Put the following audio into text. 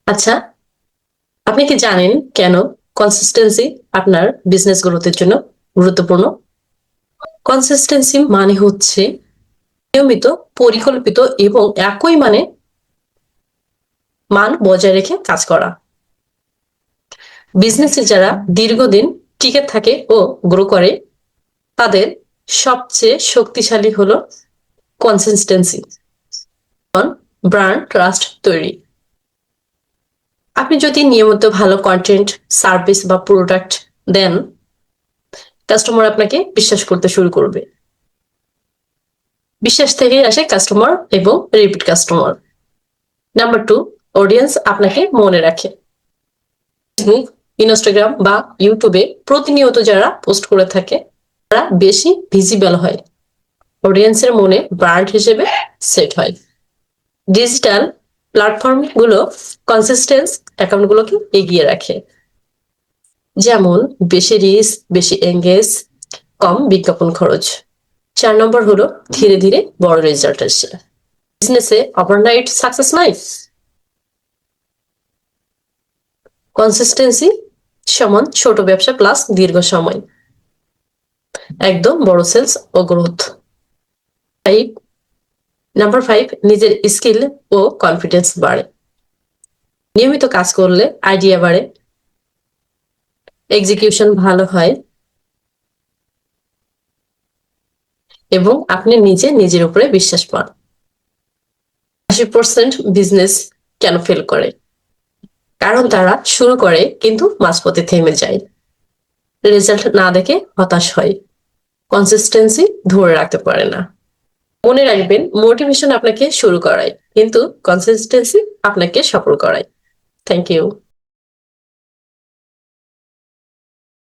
আচ্ছা, আপনি কি জানেন কেন কনসিস্টেন্সি আপনার বিজনেস গ্রোথের জন্য গুরুত্বপূর্ণ? কনসিস্টেন্সি মানে হচ্ছে নিয়মিত, পরিকল্পিত এবং একই মান বজায় রেখে কাজ করা। বিজনেসে যারা দীর্ঘদিন টিকে থাকে ও গ্রো করে, তাদের সবচেয়ে শক্তিশালী হলো কনসিস্টেন্সি, ব্র্যান্ড ট্রাস্ট তৈরি। আপনি যদি নিয়মিত ভালো কন্টেন্ট, সার্ভিস বা প্রোডাক্ট দেন, কাস্টমার আপনাকে বিশ্বাস করতে শুরু করবে। বিশ্বাস থেকেই আসে কাস্টমার এবং রিপিট কাস্টমার। নাম্বার 2, অডিয়েন্স আপনাকে মনে রাখে। ফেসবুক, ইনস্টাগ্রাম বা ইউটিউবে প্রতিনিয়ত যারা পোস্ট করে থাকে, তারা বেশি ভিজিবল হয়, অডিয়েন্সের মনে ব্র্যান্ড হিসেবে সেট হয়। ডিজিটাল প্ল্যাটফর্ম গুলো কনসিস্টেন্স অ্যাকাউন্ট গুলোকে এগিয়ে রাখে, যেমন বেশি রিচ, বেশি এঙ্গেজ, কম বিজ্ঞাপন খরচ। 4 নম্বর হলো ধীরে ধীরে বড় রেজাল্ট আসে। বিজনেসে ওভারনাইট সাকসেস নাই। কনসিস্টেন্সি সমান ছোট ব্যবসা প্লাস দীর্ঘ সময়, একদম বড় সেলস ও গ্রোথ। নাম্বার 5, নিজের স্কিল ও কনফিডেন্স বাড়ে। নিয়মিত কাজ করলে আইডিয়া বাড়ে, এক্সিকিউশন ভালো হয় এবং আপনি নিজের উপরে বিশ্বাস পান। 80% বিজনেস কেন ফেল করে? কারণ তারা শুরু করে কিন্তু মাঝপথে থেমে যায়, রেজাল্ট না দেখে হতাশ হয়, কনসিস্টেন্সি ধরে রাখতে পারে না। মনে রাখবেন, মোটিভেশন আপনাকে শুরু করায় কিন্তু কনসিস্টেন্সি আপনাকে সফল করায়। Thank you.